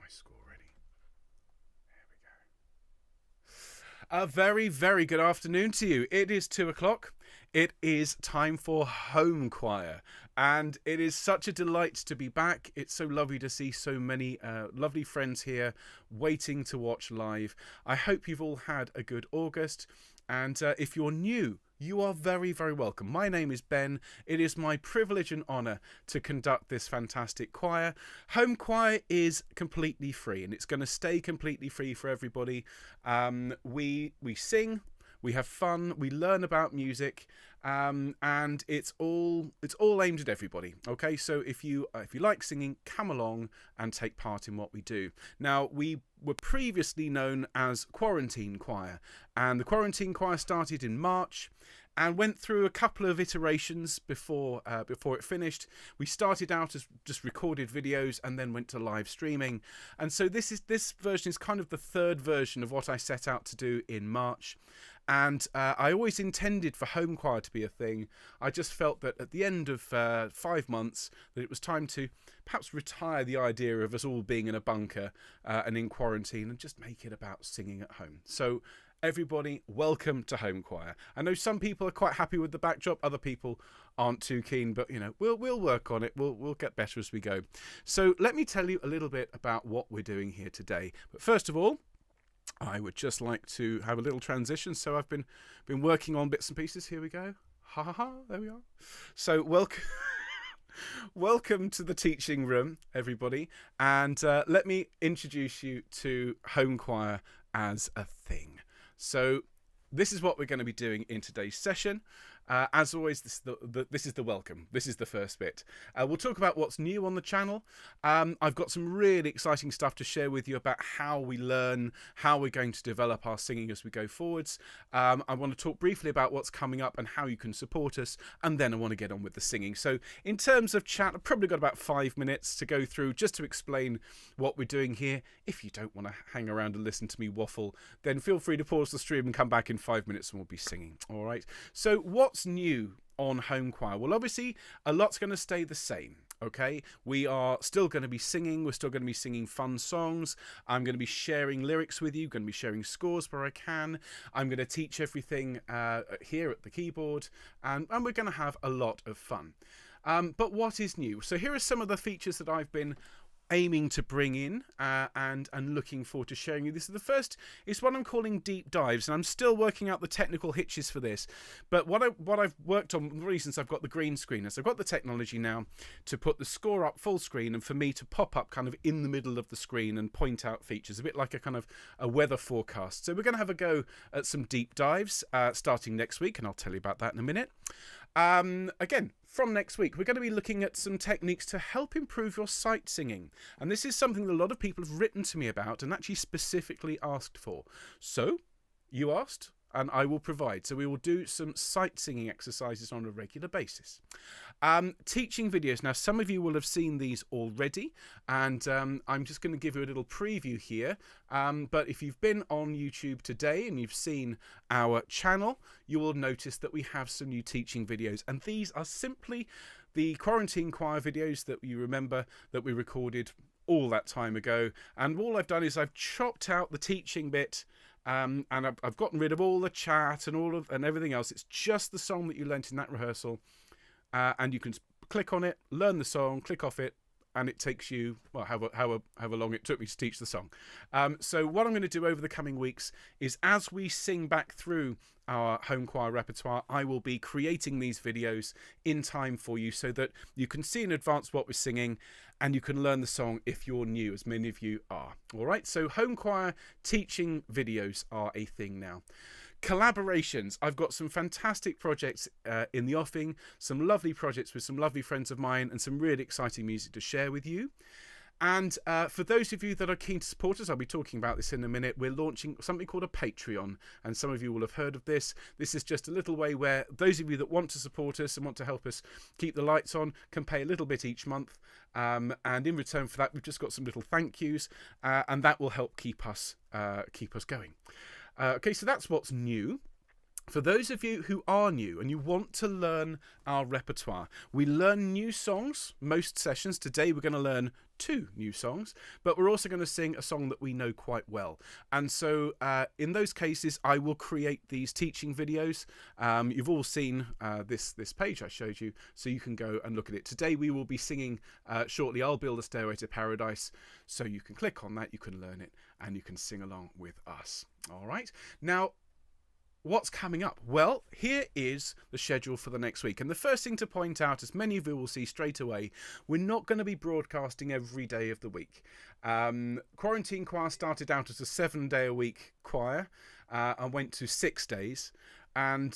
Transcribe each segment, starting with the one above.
my score ready. There we go. A very, very good afternoon to you. It is 2 o'clock. It is time for Home Choir. And it is such a delight to be back. It's so lovely to see so many lovely friends here waiting to watch live. I hope you've all had a good August. And if you're new, you are very, very welcome. My name is Ben. It is my privilege and honour to conduct this fantastic choir. Home choir is completely free, and it's going to stay completely free for everybody. We sing, we have fun, we learn about music, and it's all aimed at everybody. Okay, so if you like singing, come along and take part in what we do. Now, we were previously known as Quarantine Choir, and the Quarantine Choir started in March and went through a couple of iterations before it finished. We started out as just recorded videos and then went to live streaming, and so this version is kind of the third version of what I set out to do in March. And I always intended for home choir to be a thing. I just felt that at the end of 5 months that it was time to perhaps retire the idea of us all being in a bunker and in quarantine and just make it about singing at home. So everybody, welcome to Home Choir. I know some people are quite happy with the backdrop, other people aren't too keen, but you know, we'll work on it. We'll get better as we go. So let me tell you a little bit about what we're doing here today. But first of all, I would just like to have a little transition. So I've been working on bits and pieces. Here we go. Ha ha ha. There we are. So welcome. Welcome to the teaching room, everybody. And let me introduce you to Home Choir as a thing. So this is what we're going to be doing in today's session. As always, this is the welcome. This is the first bit. We'll talk about what's new on the channel. I've got some really exciting stuff to share with you about how we learn, how we're going to develop our singing as we go forwards. I want to talk briefly about what's coming up and how you can support us, and then I want to get on with the singing. So in terms of chat, I've probably got about 5 minutes to go through just to explain what we're doing here. If you don't want to hang around and listen to me waffle, then feel free to pause the stream and come back in 5 minutes and we'll be singing. All right. So what's new on Home Choir? Well, obviously a lot's going to stay the same. Okay, we are still going to be singing. We're still going to be singing fun songs. I'm going to be sharing lyrics with you, going to be sharing scores where I can. I'm going to teach everything here at the keyboard, and we're going to have a lot of fun. But what is new? So here are some of the features that I've been aiming to bring in and looking forward to sharing you. This is the first. It's what I'm calling deep dives, and I'm still working out the technical hitches for this. But what I've worked on, really, since I've got the green screen, is I've got the technology now to put the score up full screen and for me to pop up kind of in the middle of the screen and point out features, a bit like a kind of a weather forecast. So we're going to have a go at some deep dives starting next week, and I'll tell you about that in a minute. Again, from next week, we're going to be looking at some techniques to help improve your sight singing. And this is something that a lot of people have written to me about and actually specifically asked for. So, you asked, and I will provide. So we will do some sight singing exercises on a regular basis. Teaching videos. Now, some of you will have seen these already, and I'm just going to give you a little preview here. But if you've been on YouTube today and you've seen our channel, you will notice that we have some new teaching videos. And these are simply the Quarantine Choir videos that you remember that we recorded all that time ago. And all I've done is I've chopped out the teaching bit, and I've gotten rid of all the chat and everything else. It's just the song that you learnt in that rehearsal, and you can click on it, learn the song, click off it, and it takes you, well, however long it took me to teach the song. So what I'm going to do over the coming weeks is, as we sing back through our home choir repertoire, I will be creating these videos in time for you so that you can see in advance what we're singing and you can learn the song if you're new, as many of you are. All right, so home choir teaching videos are a thing now. Collaborations. I've got some fantastic projects in the offing, some lovely projects with some lovely friends of mine, and some really exciting music to share with you. And for those of you that are keen to support us, I'll be talking about this in a minute. We're launching something called a Patreon, and some of you will have heard of this. This is just a little way where those of you that want to support us and want to help us keep the lights on can pay a little bit each month. And in return for that, we've just got some little thank yous, and that will help keep us going. Okay, so that's what's new. For those of you who are new and you want to learn our repertoire, we learn new songs most sessions. Today we're going to learn 2 new songs, but we're also going to sing a song that we know quite well. And so in those cases, I will create these teaching videos. You've all seen this page I showed you, so you can go and look at it. Today we will be singing shortly, I'll Build a Stairway to Paradise. So you can click on that, you can learn it, and you can sing along with us. All right. Now, what's coming up? Well, here is the schedule for the next week. And the first thing to point out, as many of you will see straight away, we're not going to be broadcasting every day of the week. Quarantine Choir started out as a 7-day-a-week choir and went to 6 days. And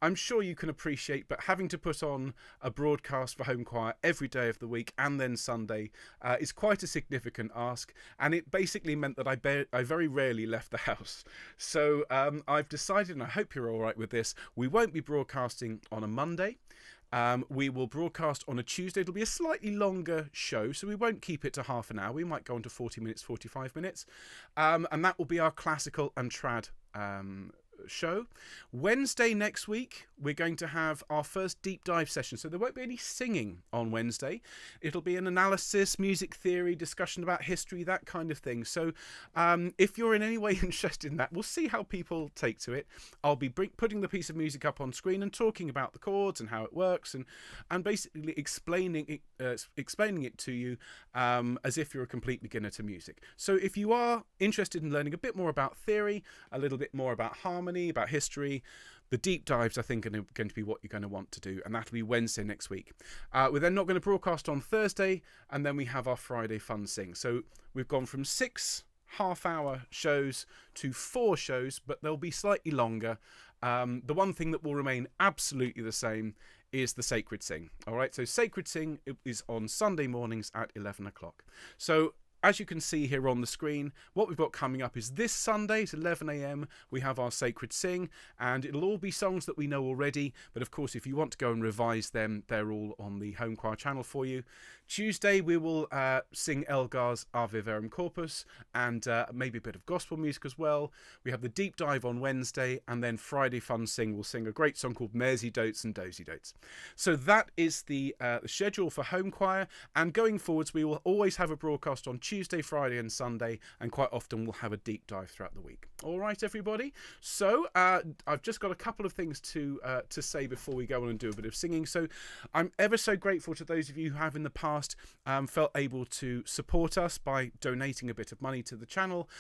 I'm sure you can appreciate, but having to put on a broadcast for home choir every day of the week and then Sunday is quite a significant ask. And it basically meant that I very rarely left the house. So I've decided, and I hope you're all right with this, we won't be broadcasting on a Monday. We will broadcast on a Tuesday. It'll be a slightly longer show, so we won't keep it to half an hour. We might go on to 40 minutes, 45 minutes. And that will be our classical and trad show. Wednesday next week, we're going to have our first deep dive session. So there won't be any singing on Wednesday. It'll be an analysis, music theory, discussion about history, that kind of thing. So if you're in any way interested in that, we'll see how people take to it. I'll be putting the piece of music up on screen and talking about the chords and how it works, and basically explaining it to you as if you're a complete beginner to music. So if you are interested in learning a bit more about theory, a little bit more about harmony, about history, the deep dives I think are going to be what you're going to want to do, and that'll be Wednesday next week. We're then not going to broadcast on Thursday, and then we have our Friday fun sing. So we've gone from 6 half-hour shows to 4 shows, but they'll be slightly longer. The one thing that will remain absolutely the same is the Sacred Sing. All right, so Sacred Sing is on Sunday mornings at 11 o'clock. So as you can see here on the screen, what we've got coming up is this Sunday at 11 a.m. we have our Sacred Sing, and it'll all be songs that we know already, but of course if you want to go and revise them, they're all on the Home Choir channel for you. Tuesday we will sing Elgar's Ave Verum Corpus, and maybe a bit of gospel music as well. We have the deep dive on Wednesday, and then Friday Fun Sing will sing a great song called Mersey Dotes and Dozy Dotes. So that is the schedule for Home Choir, and going forwards we will always have a broadcast on Tuesday, Friday and Sunday, and quite often we'll have a deep dive throughout the week. All right, everybody. So I've just got a couple of things to say before we go on and do a bit of singing. So I'm ever so grateful to those of you who have in the past felt able to support us by donating a bit of money to the channel.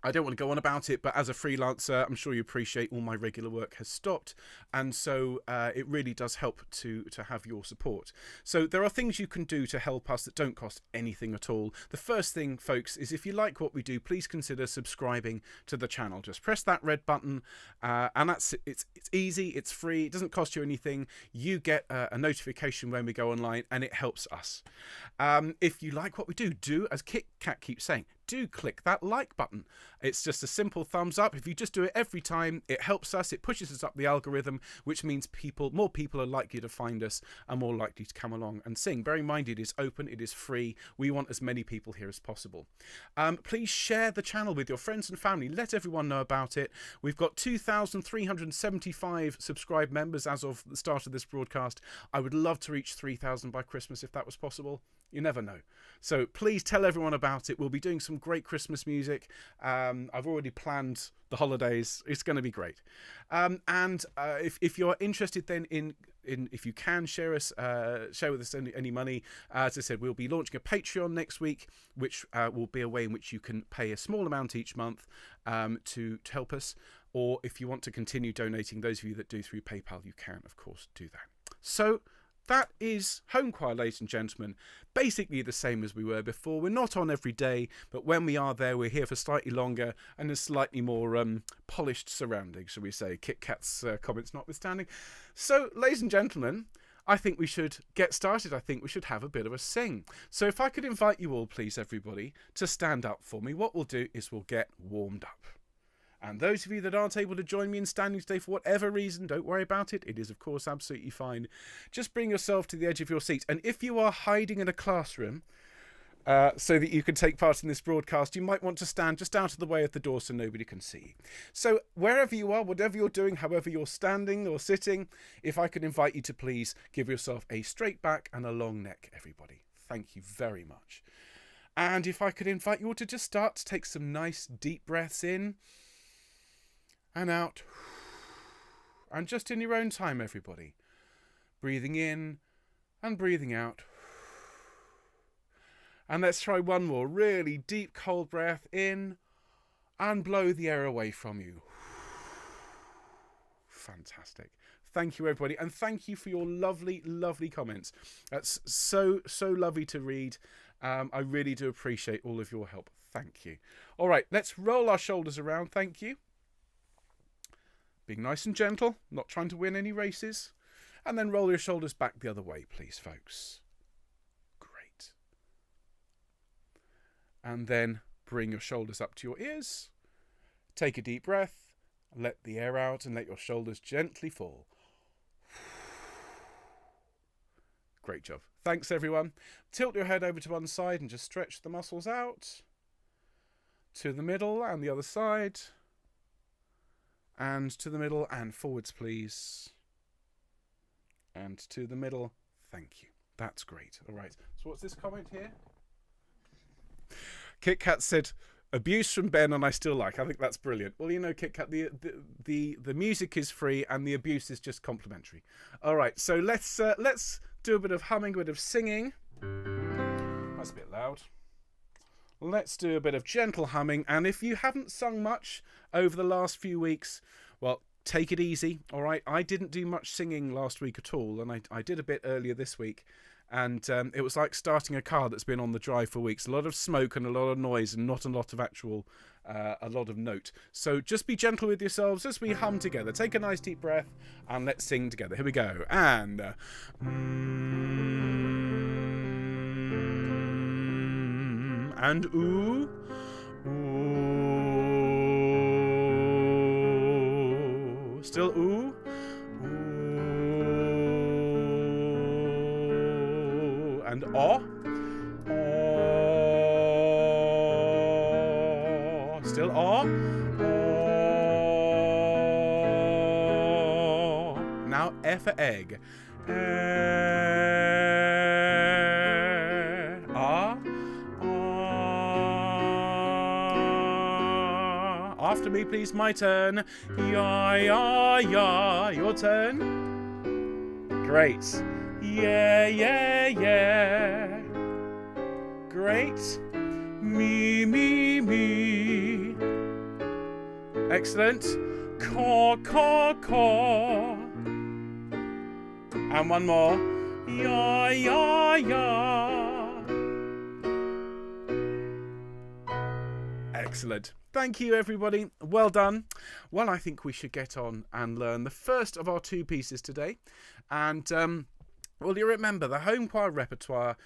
I don't want to go on about it, but as a freelancer, I'm sure you appreciate all my regular work has stopped. And so it really does help to have your support. So there are things you can do to help us that don't cost anything at all. The first thing, folks, is if you like what we do, please consider subscribing to the channel. Just press that red button and it's easy, it's free, it doesn't cost you anything. You get a notification when we go online and it helps us. If you like what we do, as Kit Kat keeps saying, do click that like button. It's just a simple thumbs up. If you just do it every time, it helps us, it pushes us up the algorithm, which means more people are likely to find us and more likely to come along and sing. Bear in mind, it is open, it is free. We want as many people here as possible. Please share the channel with your friends and family. Let everyone know about it. We've got 2,375 subscribed members as of the start of this broadcast. I would love to reach 3,000 by Christmas if that was possible. You never know. So please tell everyone about it. We'll be doing some great Christmas music. I've already planned the holidays. It's going to be great. If you're interested then in if you can share with us any money, as I said, we'll be launching a Patreon next week, which will be a way in which you can pay a small amount each month to help us. Or if you want to continue donating, those of you that do through PayPal, you can, of course, do that. So that is Home Choir, ladies and gentlemen. Basically the same as we were before. We're not on every day, but when we are there, we're here for slightly longer and a slightly more polished surrounding, shall we say, Kit Kat's comments notwithstanding. So, ladies and gentlemen, I think we should get started. I think we should have a bit of a sing. So if I could invite you all, please, everybody, to stand up for me. What we'll do is we'll get warmed up. And those of you that aren't able to join me in standing today for whatever reason, don't worry about it. It is, of course, absolutely fine. Just bring yourself to the edge of your seat. And if you are hiding in a classroom, so that you can take part in this broadcast, you might want to stand just out of the way of the door so nobody can see you. So wherever you are, whatever you're doing, however you're standing or sitting, if I could invite you to please give yourself a straight back and a long neck, everybody. Thank you very much. And if I could invite you all to just start to take some nice deep breaths in and out. And just in your own time, everybody. Breathing in and breathing out. And let's try one more really deep cold breath in and blow the air away from you. Fantastic. Thank you, everybody. And thank you for your lovely, lovely comments. That's so lovely to read. I really do appreciate all of your help. Thank you. All right, let's roll our shoulders around. Thank you. Being nice and gentle, not trying to win any races. And then roll your shoulders back the other way, please, folks. Great. And then bring your shoulders up to your ears. Take a deep breath. Let the air out and let your shoulders gently fall. Great job. Thanks, everyone. Tilt your head over to one side and just stretch the muscles out. To the middle and the other side. And to the middle and forwards, please. And to the middle. Thank you. That's great. All right. So what's this comment here? Kit Kat said, abuse from Ben and I still like. I think that's brilliant. Well, you know, Kit Kat, the music is free and the abuse is just complimentary. All right. So let's do a bit of humming, a bit of singing. That's a bit loud. Let's do a bit of gentle humming. And if you haven't sung much over the last few weeks, well, take it easy. All right. I didn't do much singing last week at all. And I did a bit earlier this week. And it was like starting a car that's been on the drive for weeks. A lot of smoke and a lot of noise and not a lot of actual, a lot of note. So just be gentle with yourselves as we hum together. Take a nice deep breath and let's sing together. Here we go. And... and ooh, ooh, still ooh, ooh, and aw, aw, still aw, aw. Now E for egg. After me, please, my turn. Ya, ya, ya. Your turn. Great. Yeah, yeah, yeah. Great. Me, me, me. Excellent. Caw, caw, caw. And one more. Ya, ya, ya. Excellent. Thank you, everybody. Well done. Well, I think we should get on and learn the first of our two pieces today. And, well, you remember the home choir repertoire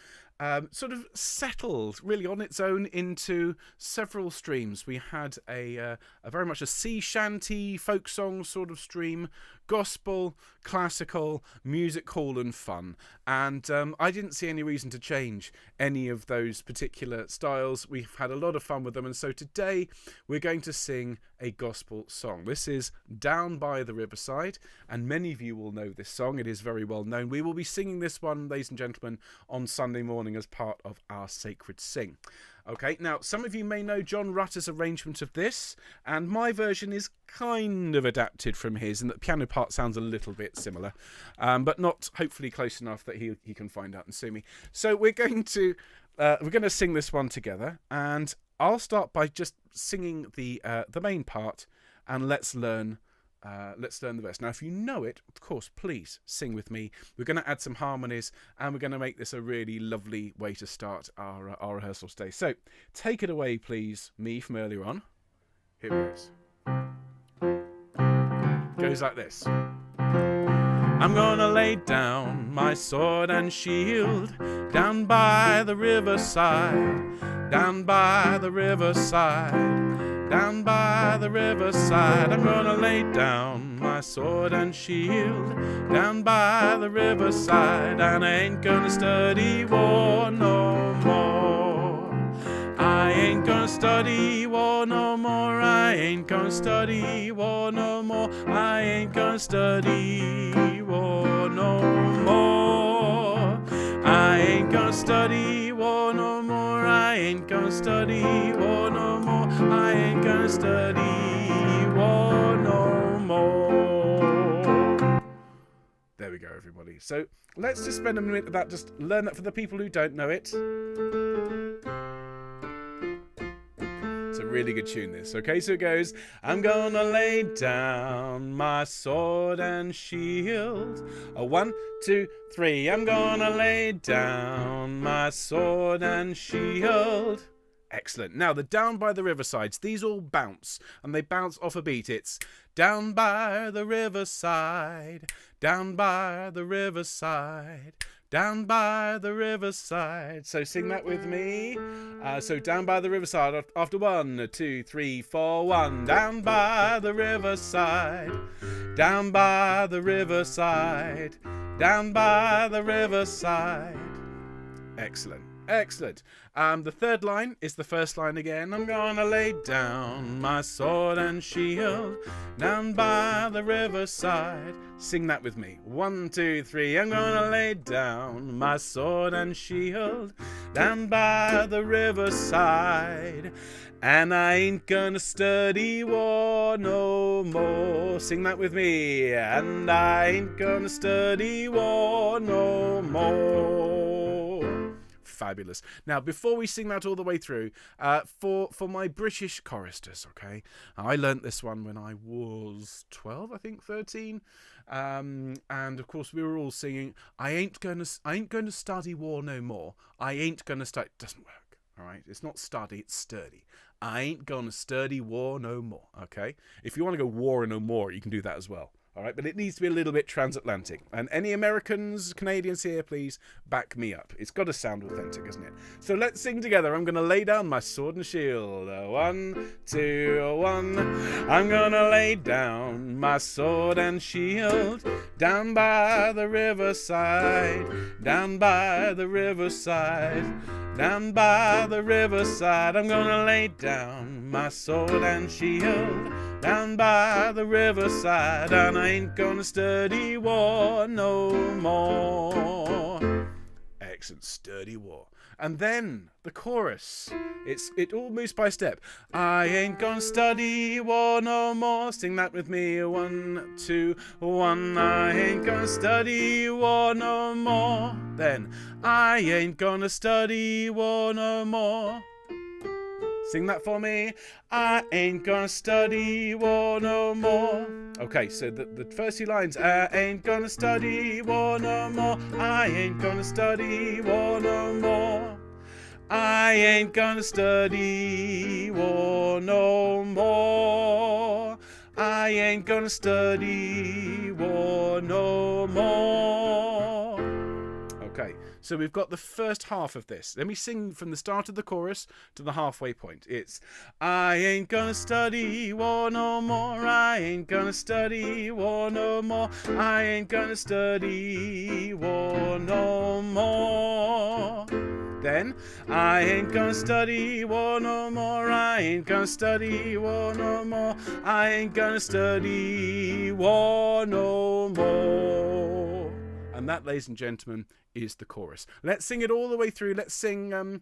sort of settled really on its own into several streams. We had a very much a sea shanty, folk song sort of stream, gospel, classical, music hall and fun. And I didn't see any reason to change any of those particular styles. We've had a lot of fun with them. And so today we're going to sing a gospel song. This is Down by the Riverside. And many of you will know this song. It is very well known. We will be singing this one, ladies and gentlemen, on Sunday morning as part of our Sacred Sing. Okay, now some of you may know John Rutter's arrangement of this, and my version is kind of adapted from his, and the piano part sounds a little bit similar, but not hopefully close enough that he can find out and sue me. So we're going to sing this one together, and I'll start by just singing the main part, and let's learn the rest. Now, if you know it, of course, please sing with me. We're going to add some harmonies, and we're going to make this a really lovely way to start our rehearsal today. So, take it away, please, me from earlier on. Here it goes. Goes like this. I'm gonna lay down my sword and shield down by the riverside, down by the riverside. Down by the riverside, I'm gonna lay down my sword and shield. Down by the riverside, and I ain't gonna study war no more. I ain't gonna study war no more. I ain't gonna study war no more. I ain't gonna study war no more. I ain't gonna study war no more. I ain't gonna study war no more. I ain't gonna study war no more. There we go, everybody. So let's just spend a minute with that. Just learn that for the people who don't know it. It's a really good tune, this. Okay, so it goes, I'm gonna lay down my sword and shield. 1, 2, 3. I'm gonna lay down my sword and shield. Excellent. Now, the Down by the Riversides, these all bounce, and they bounce off a beat. It's down by the riverside, down by the riverside, down by the riverside. So sing that with me. So down by the riverside after 1, 2, 3, 4, 1. Down by the riverside, down by the riverside, down by the riverside. Excellent. Excellent. The third line is the first line again. I'm gonna lay down my sword and shield down by the riverside. Sing that with me. 1, 2, 3. I'm gonna lay down my sword and shield down by the riverside. And I ain't gonna study war no more. Sing that with me. And I ain't gonna study war no more. Fabulous. Now, before we sing that all the way through, for my British choristers, okay, I learnt this one when I was 12, I think 13, and of course we were all singing, I ain't gonna study war no more. I ain't gonna study. It doesn't work. All right, it's not study, it's sturdy. I ain't gonna study war no more. Okay, if you want to go war no more, you can do that as well. All right, but it needs to be a little bit transatlantic. And any Americans, Canadians here, please back me up. It's got to sound authentic, isn't it? So let's sing together. I'm going to lay down my sword and shield. 1, 2, 1. I'm going to lay down my sword and shield down by the riverside, down by the riverside, down by the riverside. I'm going to lay down my sword and shield down by the riverside, and I ain't gonna study war no more. Excellent, study war. And then the chorus. It all moves by step. I ain't gonna study war no more. Sing that with me. 1, 2, 1. I ain't gonna study war no more. Then I ain't gonna study war no more. Sing that for me. I ain't gonna study war no more. Okay, so the first 2 lines. I ain't gonna study war no more. I ain't gonna study war no more. I ain't gonna study war no more. I ain't gonna study war no more. Okay, so we've got the first half of this. Let me sing from the start of the chorus to the halfway point. It's I ain't gonna study war no more. I ain't gonna study war no more. I ain't gonna study war no more. Then I ain't gonna study war no more. I ain't gonna study war no more. I ain't gonna study war no more. And that, ladies and gentlemen, is the chorus. Let's sing it all the way through. Let's sing the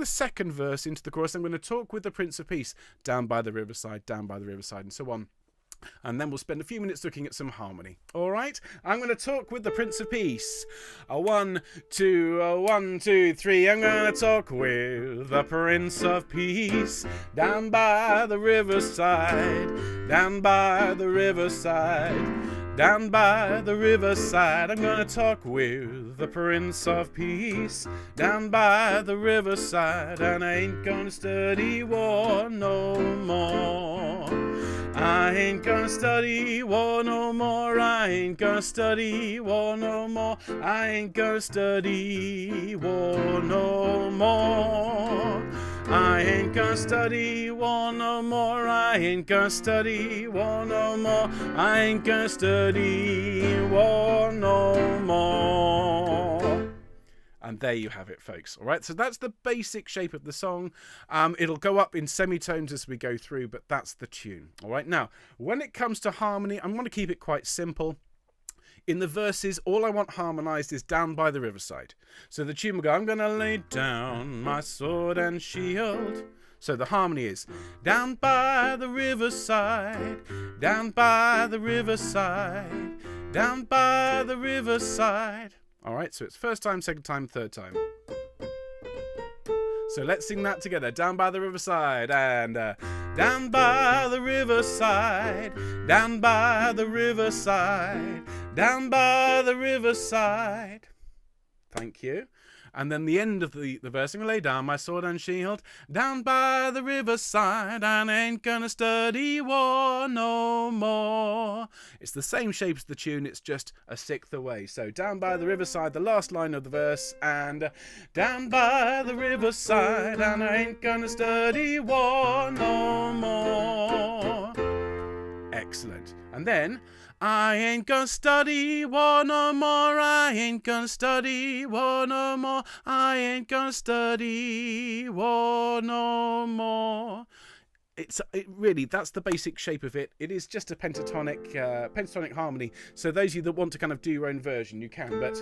second verse into the chorus. I'm going to talk with the Prince of Peace down by the riverside, and so on. And then we'll spend a few minutes looking at some harmony. All right? I'm going to talk with the Prince of Peace. 1, 2, 1, 2, 3. I'm going to talk with the Prince of Peace down by the riverside, down by the riverside, down by the riverside. I'm gonna talk with the Prince of Peace down by the riverside, and I ain't gonna study war no more. I ain't gonna study war no more. I ain't gonna study war no more. I ain't gonna study war no more. I ain't gonna study war no more. I ain't gonna study war no more. I ain't gonna study war no more. And there you have it, folks. All right, so that's the basic shape of the song. It'll go up in semitones as we go through, but that's the tune. All right, now, when it comes to harmony, I'm going to keep it quite simple. In the verses, all I want harmonized is Down by the Riverside. So the tune will go, I'm going to lay down my sword and shield. So the harmony is, down by the riverside, down by the riverside, down by the riverside. All right, so it's first time, second time, third time. So let's sing that together. Down by the riverside and down by the riverside, down by the riverside, down by the riverside. Thank you. And then the end of the verse, I'm going to lay down my sword and shield, down by the riverside, and ain't gonna study war no more. It's the same shape as the tune, it's just a sixth away. So down by the riverside, the last line of the verse, and down by the riverside, and I ain't gonna study war no more. Excellent. And then, I ain't gonna study war no more, I ain't gonna study war no more, I ain't gonna study war no more. It really, that's the basic shape of it. It is just a pentatonic harmony. So those of you that want to kind of do your own version, you can, but...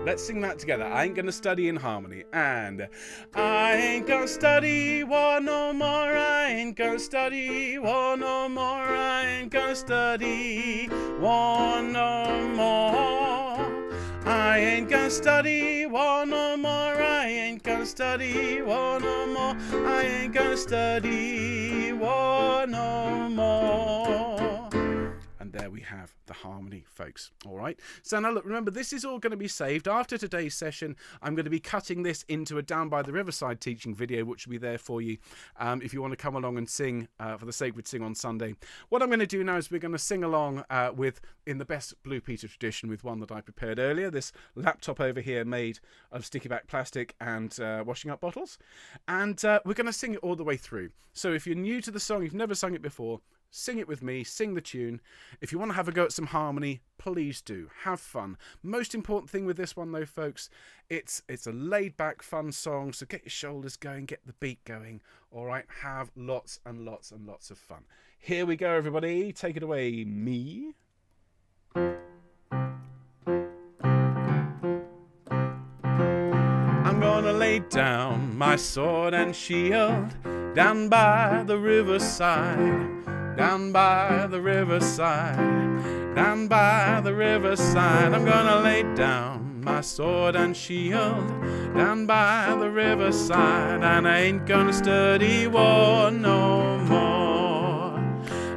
Let's sing that together. I ain't gonna study in harmony. And I ain't gonna study war no more. I ain't gonna study war no more. I ain't gonna study war no more. I ain't gonna study war no more. I ain't gonna study war no more. I ain't gonna study war no more. And there we have the harmony, folks. All right. So now look, remember, this is all going to be saved. After today's session, I'm going to be cutting this into a Down by the Riverside teaching video, which will be there for you if you want to come along and sing for the Sacred Sing on Sunday. What I'm going to do now is we're going to sing along in the best Blue Peter tradition, with one that I prepared earlier. This laptop over here made of sticky back plastic and washing up bottles. And we're going to sing it all the way through. So if you're new to the song, you've never sung it before, sing it with me, sing the tune. If you want to have a go at some harmony, please do. Have fun. Most important thing with this one though, folks, it's a laid back fun song, so get your shoulders going, get the beat going. All right, have lots and lots and lots of fun. Here we go, everybody. Take it away, me. I'm gonna lay down my sword and shield down by the riverside. Down by the riverside, down by the riverside, I'm gonna lay down my sword and shield down by the riverside, and I ain't gonna study war no more.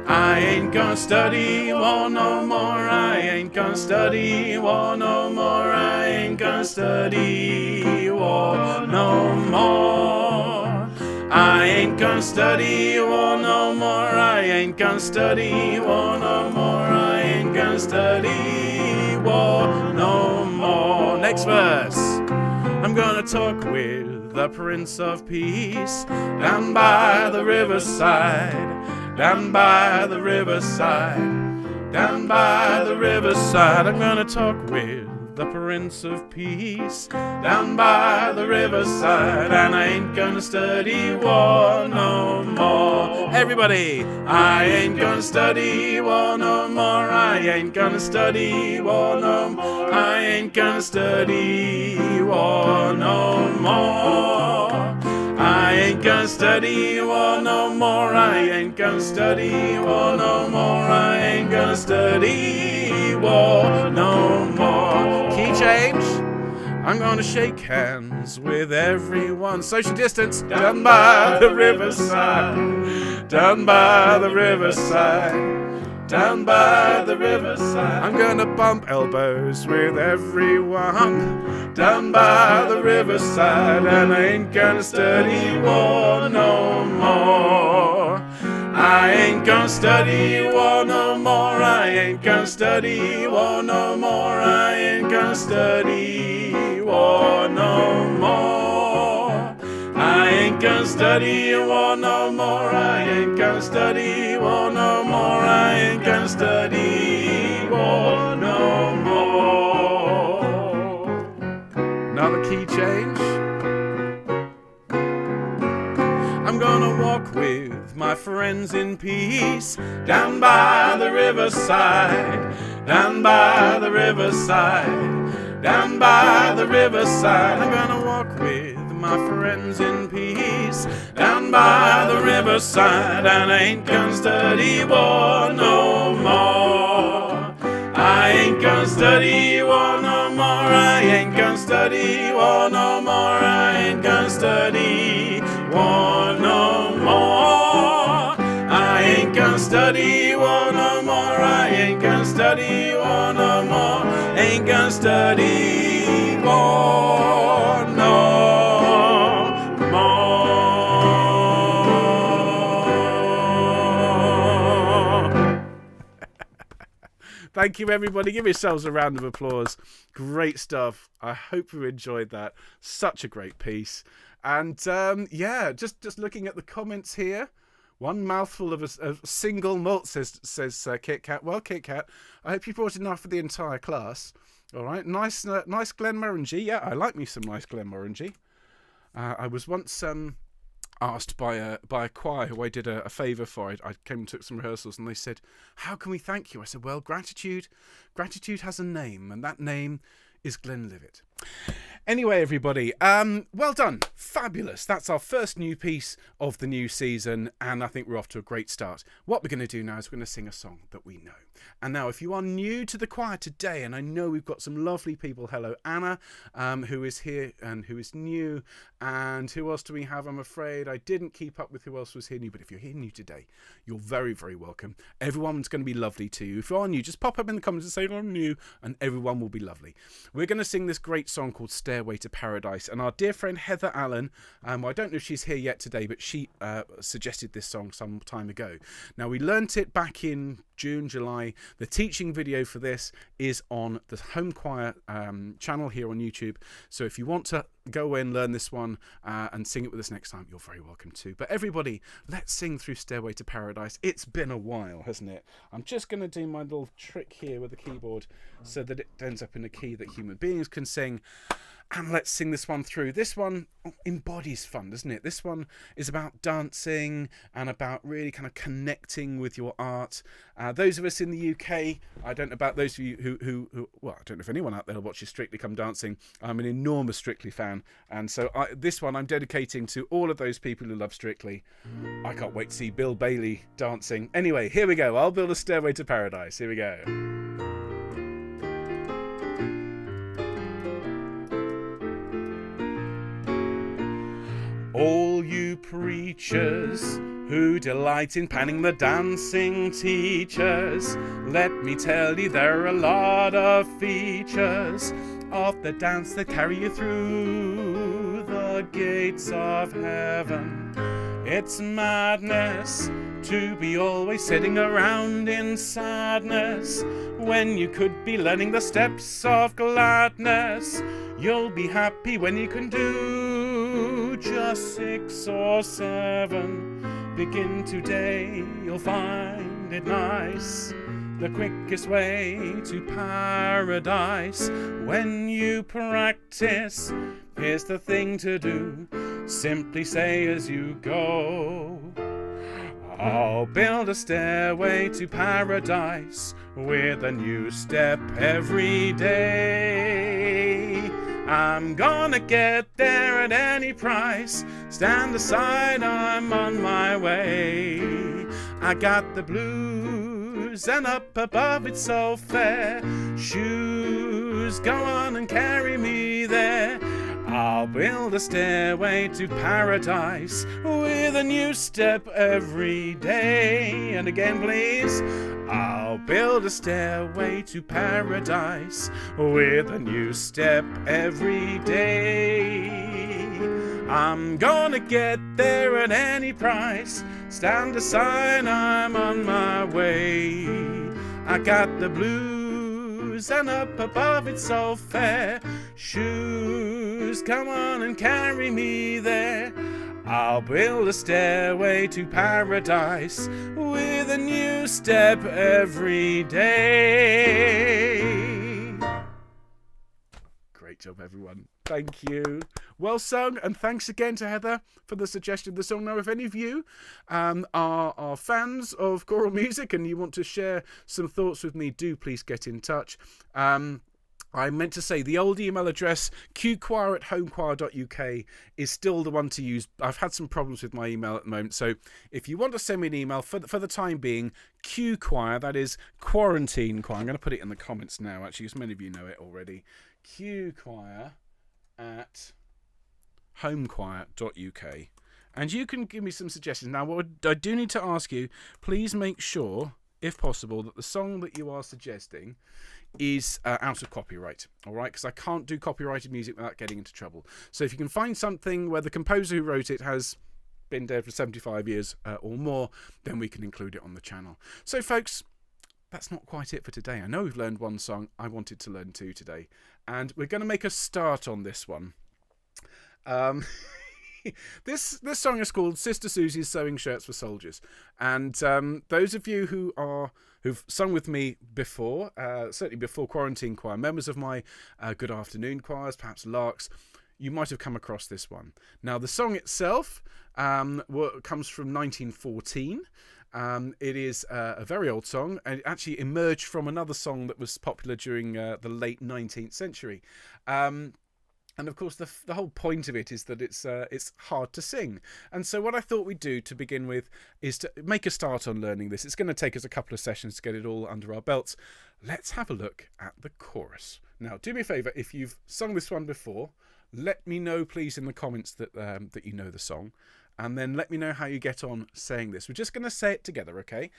I ain't gonna study war no more. I ain't gonna study war no more. I ain't gonna study war no more. I ain't gonna study war no more. I ain't gonna study war no more. I ain't gonna study war no more. Next verse. I'm gonna talk with the Prince of Peace down by the riverside, down by the riverside, down by the riverside. I'm gonna talk with the Prince of Peace down by the riverside, and I ain't gonna study war no more. Everybody, I ain't gonna study war no more. I ain't gonna study war no more. I ain't gonna study war no more. I ain't gonna study war no more. I ain't gonna study war no more. I ain't gonna study war no more. Key change. I'm gonna shake hands with everyone. Social distance. Down by the riverside. Down by the riverside. Down by the riverside. I'm gonna bump elbows with everyone down by the riverside, and I ain't gonna study war no more. I ain't gonna study war no more. I ain't gonna study war no more. I ain't gonna study war no more. I ain't ain't gonna study war no more. I ain't gonna study war no more. I ain't gonna study war no more. Another key change. I'm gonna walk with my friends in peace down by the riverside, down by the riverside, down by the riverside. I'm gonna walk with my friends in peace down by the riverside, and I ain't gonna study war no more. I ain't gonna study war no more. I ain't gonna study war no more. I ain't gonna study war no more. I ain't gonna study war no more. I ain't gonna study war no more. Ain't gonna study war no more. Thank you, everybody. Give yourselves a round of applause. Great stuff. I hope you enjoyed that. Such a great piece. And yeah, just looking at the comments here. One mouthful of a single malt, says Kit Kat. Well, Kit Kat, I hope you brought enough for the entire class. All right, nice Glenmorangie. Yeah, I like me some nice Glenmorangie. I was once asked by a choir who I did a favour for. I came and took some rehearsals, and they said, "How can we thank you?" I said, "Well, gratitude has a name, and that name is Glenlivet." Anyway, everybody, well done. Fabulous. That's our first new piece of the new season, and I think we're off to a great start. What we're going to do now is we're going to sing a song that we know. And now, if you are new to the choir today, and I know we've got some lovely people. Hello, Anna, who is here and who is new. And who else do we have? I'm afraid I didn't keep up with who else was here new, but if you're here new today, you're very, very welcome. Everyone's going to be lovely to you. If you are new, just pop up in the comments and say, "I'm new," and everyone will be lovely. We're going to sing this great song called Stairway to Paradise, and our dear friend Heather Allen, I don't know if she's here yet today, but she suggested this song some time ago. Now, we learnt it back in June, July. The teaching video for this is on the Home Choir channel here on YouTube, so if you want to go away and learn this one and sing it with us next time, you're very welcome to. But everybody, let's sing through Stairway to Paradise. It's been a while, hasn't it? I'm just going to do my little trick here with the keyboard so that it ends up in a key that human beings can sing. And let's sing this one through. This one embodies fun, doesn't it? This one is about dancing and about really kind of connecting with your art. Those of us in the UK, I don't know about those of you who well, I don't know if anyone out there watches Strictly Come Dancing. I'm an enormous Strictly fan. And so this one I'm dedicating to all of those people who love Strictly. I can't wait to see Bill Bailey dancing. Anyway, here we go. I'll build a stairway to paradise. Here we go. All you preachers who delight in panning the dancing teachers, let me tell you there are a lot of features of the dance that carry you through the gates of heaven. It's madness to be always sitting around in sadness when you could be learning the steps of gladness. You'll be happy when you can do just 6 or 7. Begin today, you'll find it nice. The quickest way to paradise. When you practice, here's the thing to do. Simply say as you go, I'll build a stairway to paradise with a new step every day. I'm gonna get there at any price. Stand aside, I'm on my way. I got the blues and up above it's so fair. Shoes, go on and carry me there. I'll build a stairway to paradise with a new step every day. And again, please. I'll build a stairway to paradise with a new step every day. I'm gonna get there at any price. Stand aside, I'm on my way. I got the blues and up above it's so fair. Shoes, come on and carry me there. I'll build a stairway to paradise with a new step every day. Great job, everyone. Thank you. Well sung, and thanks again to Heather for the suggestion of the song. Now, if any of you are fans of choral music and you want to share some thoughts with me, do please get in touch. I meant to say the old email address, qchoir@homechoir.uk, is still the one to use. I've had some problems with my email at the moment, so if you want to send me an email, for the time being, qchoir, that is quarantine choir. I'm going to put it in the comments now, actually, as many of you know it already. qchoir@homechoir.uk. And you can give me some suggestions. Now, what I do need to ask you, please make sure, if possible, that the song that you are suggesting is out of copyright, all right? Because I can't do copyrighted music without getting into trouble. So if you can find something where the composer who wrote it has been dead for 75 years or more, then we can include it on the channel. So, folks, that's not quite it for today. I know we've learned one song. I wanted to learn two today. And we're going to make a start on this one. This song is called Sister Susie's Sewing Shirts for Soldiers. And those of you who've sung with me before, certainly before Quarantine Choir, members of my Good Afternoon choirs, perhaps larks, you might have come across this one. Now, the song itself comes from 1914. It is a very old song, and it actually emerged from another song that was popular during the late 19th century. And of course, the whole point of it is that it's hard to sing. And so what I thought we'd do to begin with is to make a start on learning this. It's going to take us a couple of sessions to get it all under our belts. Let's have a look at the chorus. Now, do me a favour, if you've sung this one before, let me know, please, in the comments that you know the song. And then let me know how you get on saying this. We're just going to say it together, okay?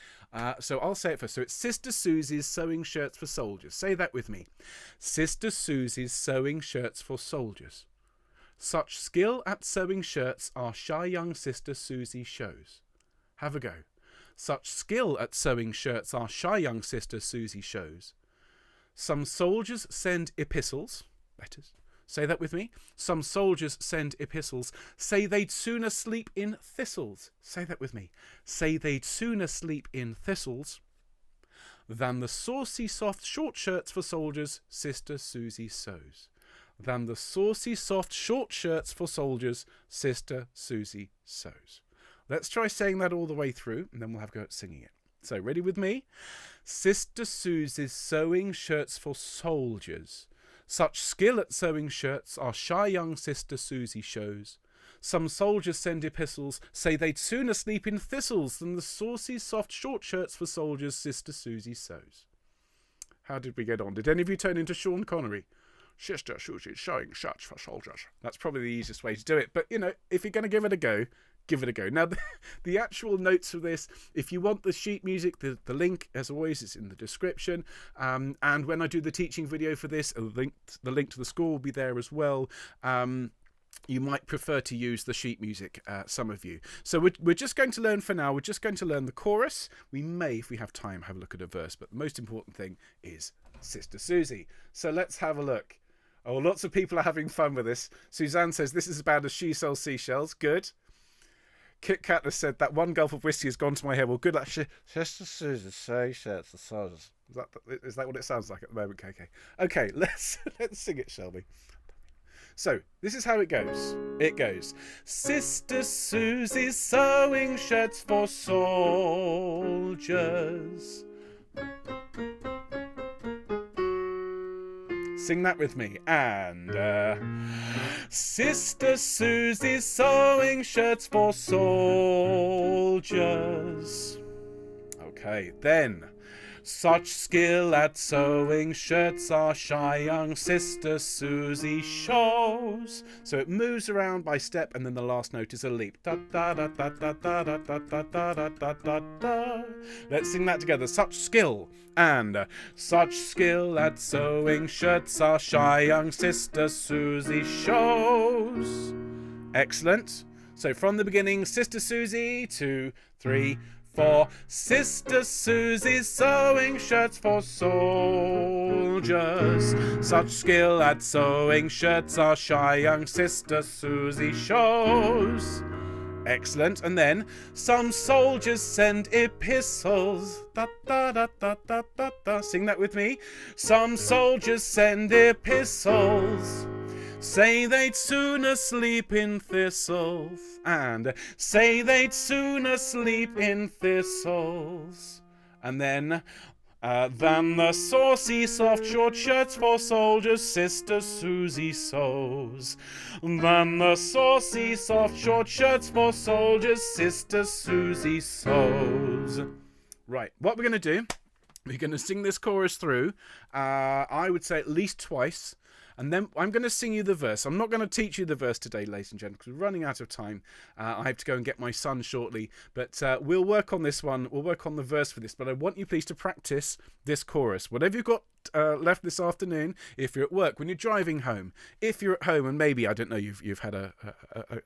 So I'll say it first. So it's Sister Susie's Sewing Shirts for Soldiers. Say that with me. Sister Susie's Sewing Shirts for Soldiers. Such skill at sewing shirts our shy young Sister Susie shows. Have a go. Such skill at sewing shirts our shy young Sister Susie shows. Some soldiers send epistles, letters. Say that with me. Some soldiers send epistles. Say they'd sooner sleep in thistles. Say that with me. Say they'd sooner sleep in thistles than the saucy soft short shirts for soldiers Sister Susie sews. Than the saucy soft short shirts for soldiers Sister Susie sews. Let's try saying that all the way through, and then we'll have a go at singing it. So, ready with me? Sister Susie's sewing shirts for soldiers. Such skill at sewing shirts our shy young Sister Susie shows. Some soldiers send epistles, say they'd sooner sleep in thistles than the saucy soft short shirts for soldiers Sister Susie sews. How did we get on? Did any of you turn into Sean Connery? Sister Susie's sewing shirts for soldiers. That's probably the easiest way to do it. But, you know, if you're going to give it a go, give it a go. Now, the actual notes for this, if you want the sheet music, the link, as always, is in the description. And when I do the teaching video for this, the link to the score will be there as well. You might prefer to use the sheet music, some of you. So we're just going to learn for now. We're just going to learn the chorus. We may, if we have time, have a look at a verse. But the most important thing is Sister Susie. So let's have a look. Oh, lots of people are having fun with this. Suzanne says, this is about as she sells seashells. Good. Kit Kat has said that one gulp of whiskey has gone to my head. Well, good luck. Sister Susie, say shirts the soldiers. Is that what it sounds like at the moment, KK? Okay, let's sing it, shall we? So, this is how it goes. It goes, Sister Susie's sewing shirts for soldiers. Sing that with me. And Sister Susie's sewing shirts for soldiers. Okay, then. Such skill at sewing shirts our shy young Sister Susie shows. So it moves around by step, and then the last note is a leap. Da, da, da, da, da, da, da, da, da, da, da, da, da. Let's sing that together. Such skill and such skill at sewing shirts our shy young Sister Susie shows. Excellent. So from the beginning, Sister Susie, 2, 3, 4. Sister Susie's sewing shirts for soldiers. Such skill at sewing shirts our shy young Sister Susie shows. Excellent. And then some soldiers send epistles. Da, da, da, da, da, da, da. Sing that with me. Some soldiers send epistles. Say they'd sooner sleep in thistles. And say they'd sooner sleep in thistles. And then than the saucy soft short shirts for soldiers Sister Susie sews. Than the saucy soft short shirts for soldiers Sister Susie sews. Right, what we're going to do, we're going to sing this chorus through, I would say at least twice. And then I'm going to sing you the verse. I'm not going to teach you the verse today, ladies and gentlemen, because we're running out of time. I have to go and get my son shortly. But we'll work on this one. We'll work on the verse for this. But I want you please to practice this chorus. Whatever you've got left this afternoon, if you're at work, when you're driving home, if you're at home and maybe, I don't know, you've had a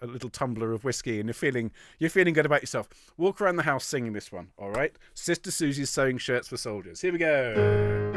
little tumbler of whiskey and you're feeling good about yourself, walk around the house singing this one, all right? Sister Susie's Sewing Shirts for Soldiers. Here we go.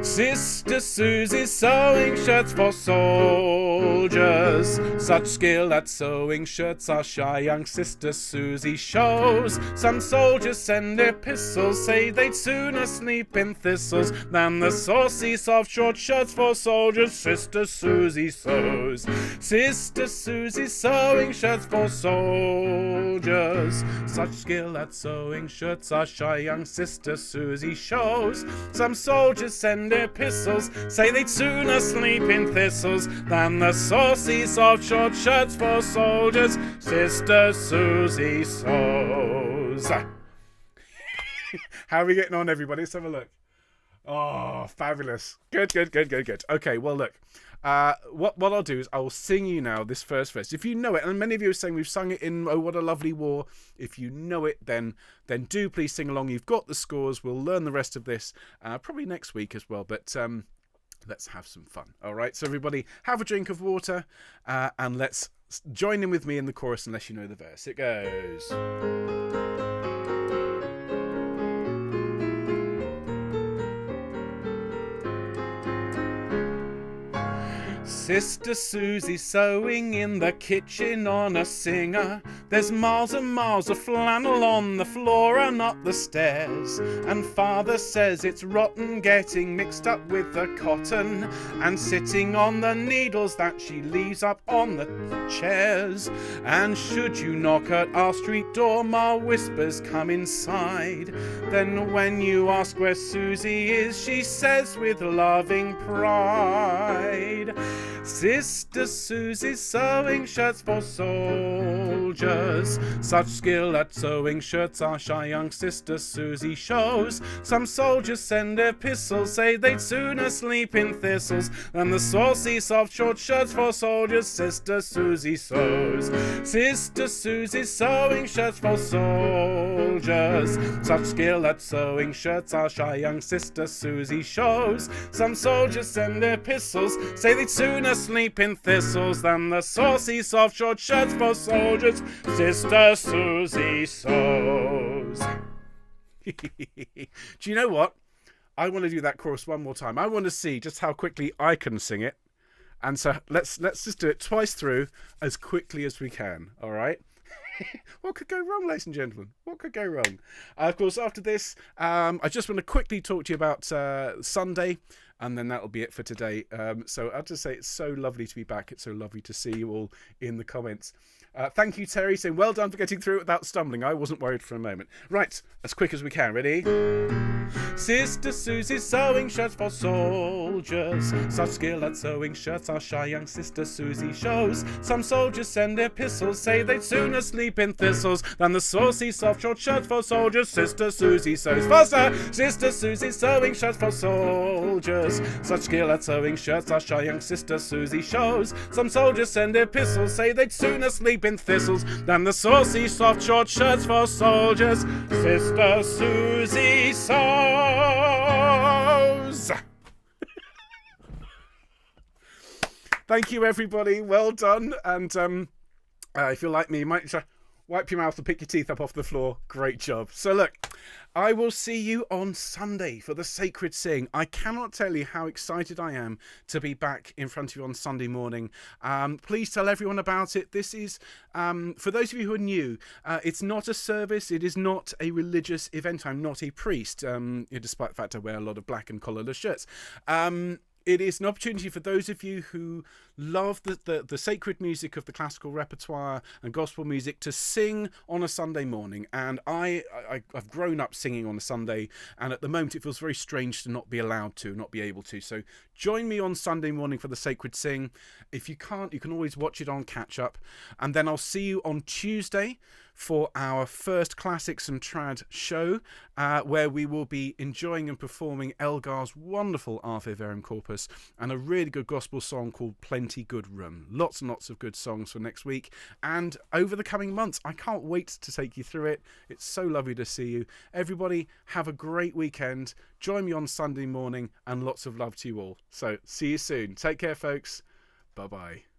Sister Susie's sewing shirts for soldiers. Such skill at sewing shirts our shy young Sister Susie shows. Some soldiers send epistles, say they'd sooner sleep in thistles than the saucy soft short shirts for soldiers Sister Susie sews. Sister Susie's sewing shirts for soldiers. Such skill at sewing shirts our shy young Sister Susie shows. Some soldiers send epistles, say they'd sooner sleep in thistles than the saucy soft short shirts for soldiers Sister Susie sews. How are we getting on, everybody? Let's have a look. Oh, fabulous. Good. Okay, well, look. What I'll do is I'll sing you now this first verse. If you know it, and many of you are saying we've sung it in Oh What a Lovely War. If you know it, then do please sing along. You've got the scores. We'll learn the rest of this probably next week as well. But let's have some fun. All right, so everybody have a drink of water and let's join in with me in the chorus unless you know the verse. It goes... Sister Susie sewing in the kitchen on a singer. There's miles and miles of flannel on the floor and up the stairs. And father says it's rotten getting mixed up with the cotton and sitting on the needles that she leaves up on the chairs. And should you knock at our street door, Ma whispers, come inside. Then when you ask where Susie is, she says with loving pride, Sister Susie's sewing shirts for soldiers. Such skill at sewing shirts our shy young Sister Susie shows. Some soldiers send epistles, say they'd sooner sleep in thistles than the saucy soft short shirts for soldiers Sister Susie sews. Sister Susie's sewing shirts for soldiers. Such skill at sewing shirts our shy young Sister Susie shows. Some soldiers send epistles, say they'd sooner sleep in thistles than the saucy soft short shirts for soldiers Sister Susie sews. Do you know what? I want to do that chorus one more time. I want to see just how quickly I can sing it. And so let's just do it twice through as quickly as we can. All right? What could go wrong, ladies and gentlemen? What could go wrong? Of course, after this, I just want to quickly talk to you about Sunday, and then that'll be it for today. So I'll just say it's so lovely to be back. It's so lovely to see you all in the comments. Thank you, Terry, saying well done for getting through it without stumbling. I wasn't worried for a moment. Right, as quick as we can. Ready? Sister Susie's sewing shirts for soldiers. Such skill at sewing shirts our shy young Sister Susie shows. Some soldiers send epistles, say they'd sooner sleep in thistles than the saucy soft short shirts for soldiers Sister Susie sews. Faster! Sister Susie's sewing shirts for soldiers. Such skill at sewing shirts our shy young Sister Susie shows. Some soldiers send epistles, say they'd sooner sleep in thistles than the saucy soft short shirts for soldiers Sister Susie sews. Thank you, everybody. Well done. And if you're like me, you might say, Wipe your mouth and pick your teeth up off the floor. Great job. So look, I will see you on Sunday for the Sacred Sing. I cannot tell you how excited I am to be back in front of you on Sunday morning. Please tell everyone about it. This is, for those of you who are new, it's not a service. It is not a religious event. I'm not a priest, despite the fact I wear a lot of black and collarless shirts. It is an opportunity for those of you who love the sacred music of the classical repertoire and gospel music to sing on a Sunday morning. And I've grown up singing on a Sunday, and at the moment it feels very strange to not be allowed to, not be able to. So join me on Sunday morning for the Sacred Sing. If you can't, you can always watch it on Catch Up. And then I'll see you on Tuesday for our first Classics and Trad show, where we will be enjoying and performing Elgar's wonderful Ave Verum Corpus and a really good gospel song called Plenty Good Room. Lots and lots of good songs for next week and over the coming months. I can't wait to take you through it. It's so lovely to see you. Everybody have a great weekend. Join me on Sunday morning and lots of love to you all. So see you soon. Take care, folks. Bye-bye.